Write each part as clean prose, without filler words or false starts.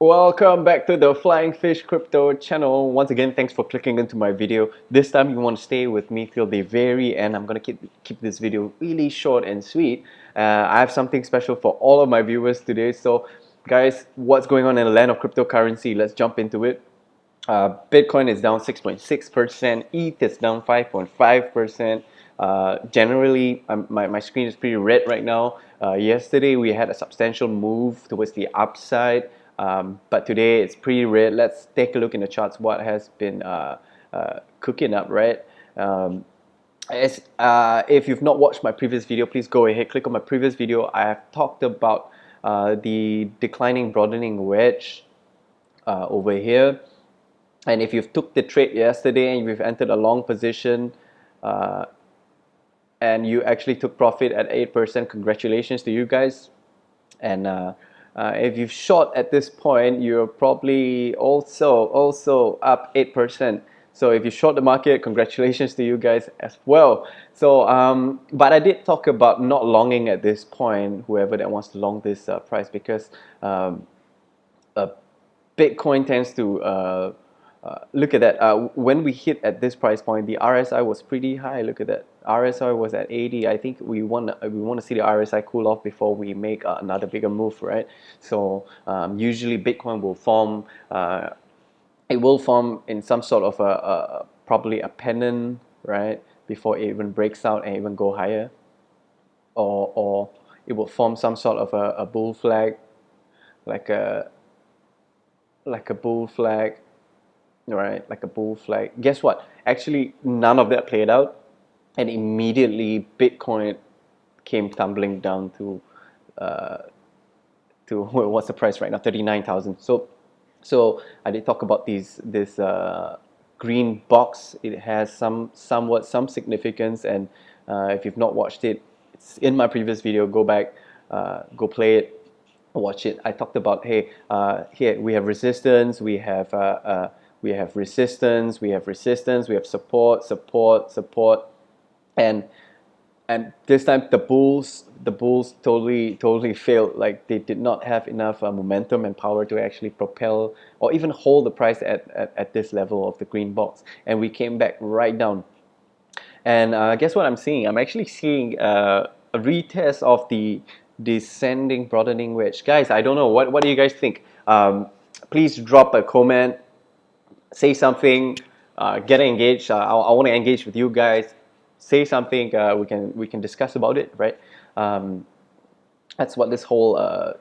Welcome back to the Flying Fish Crypto channel. Once again, thanks for clicking into my video. This time you want to stay with me till the very end. I'm going to keep this video really short and sweet. I have something special for all of my viewers today. So guys, what's going on in the land of cryptocurrency? Let's jump into it. Bitcoin is down 6.6%, ETH is down 5.5%. Generally, my screen is pretty red right now. Yesterday we had a substantial move towards the upside, but today it's pretty red. Let's take a look in the charts what has been cooking up, right? If you've not watched my previous video, please go ahead, click on my previous video. I have talked about the declining broadening wedge over here. And if you've took the trade yesterday and you've entered a long position and you actually took profit at 8%, congratulations to you guys. And if you've short at this point, you're probably also up 8%. So if you short the market, congratulations to you guys as well. So, but I did talk about not longing at this point, whoever that wants to long this price, because Bitcoin tends to look at that. When we hit at this price point, the RSI was pretty high. Look at that. RSI was at 80. I think we want to see the RSI cool off before we make another bigger move, right? So usually Bitcoin will form. It will form in some sort of probably a pennant, right, before it even breaks out and even go higher, or it will form some sort of a bull flag, like a bull flag. Right, like a bull flag. Guess what? Actually, none of that played out, and immediately Bitcoin came tumbling down to what's the price right now? 39,000. So I did talk about this green box. It has some significance, and if you've not watched it, it's in my previous video. Go back, go play it, watch it. I talked about, hey, here we have resistance, we have resistance, we have support, and this time the bulls totally failed. Like, they did not have enough momentum and power to actually propel or even hold the price at this level of the green box, and we came back right down. And guess what I'm seeing? I'm actually seeing a retest of the descending broadening wedge. Guys, I don't know, what do you guys think? Please drop a comment, say something, get engaged. I want to engage with you guys. Say something. We can discuss about it, right? That's what this whole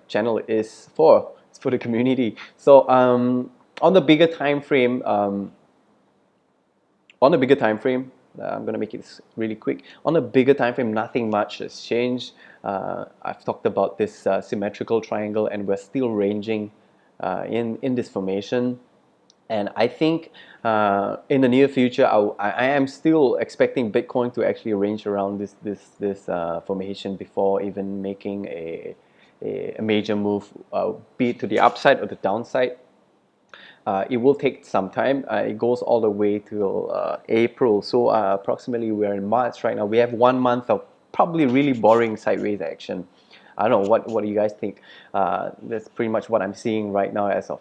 channel is for. It's for the community. So on the bigger time frame, I'm gonna make it really quick. On a bigger time frame, nothing much has changed. I've talked about this symmetrical triangle, and we're still ranging in this formation. And I think in the near future, I am still expecting Bitcoin to actually range around this formation before even making a major move, be it to the upside or the downside. It will take some time. It goes all the way till April. So approximately we're in March right now. We have 1 month of probably really boring sideways action. I don't know, what do you guys think? That's pretty much what I'm seeing right now as of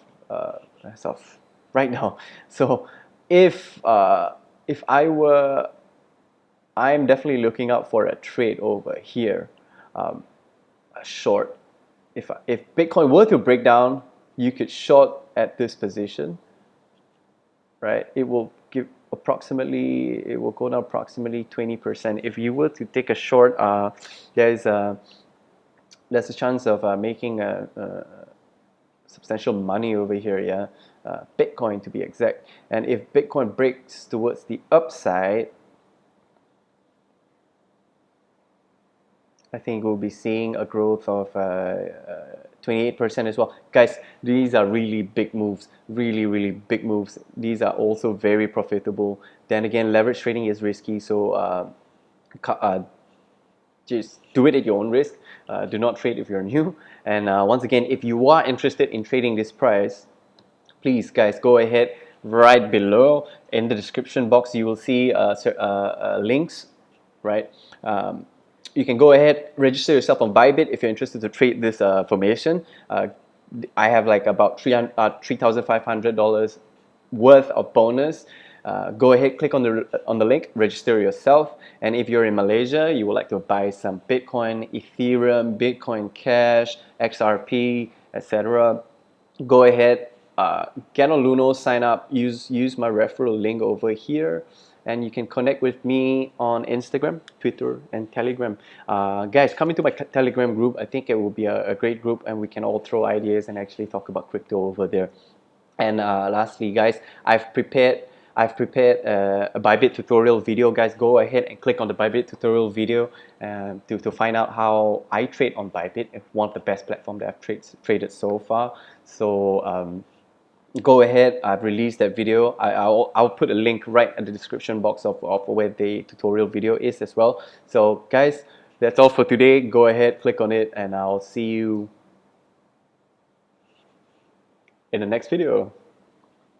right now. So if I'm definitely looking out for a trade over here, a short. If Bitcoin were to break down, you could short at this position, right? It will go down approximately 20%. If you were to take a short, there's a chance of making a substantial money over here, yeah. Bitcoin to be exact. And if Bitcoin breaks towards the upside, I think we'll be seeing a growth of 28% as well. Guys, these are really big moves, really big moves. These are also very profitable. Then again, leverage trading is risky, so just do it at your own risk. Do not trade if you're new. And once again, if you are interested in trading this price, please, guys, go ahead. Right below in the description box, you will see links, right? You can go ahead, register yourself on Bybit if you're interested to trade this formation. I have like about $3,500 worth of bonus. Go ahead, click on the link, register yourself. And if you're in Malaysia, you would like to buy some Bitcoin, Ethereum, Bitcoin Cash, XRP, etc. Go ahead, get on Luno, sign up, use my referral link over here, and you can connect with me on Instagram, Twitter, and Telegram. Guys, come into my Telegram group. I think it will be a great group, and we can all throw ideas and actually talk about crypto over there. And lastly, guys, I've prepared a Bybit tutorial video. Guys, go ahead and click on the Bybit tutorial video to find out how I trade on Bybit. It's one of the best platforms that I've traded so far. So go ahead, I've released that video. I'll put a link right in the description box of where the tutorial video is as well. So guys, that's all for today. Go ahead, click on it, and I'll see you in the next video.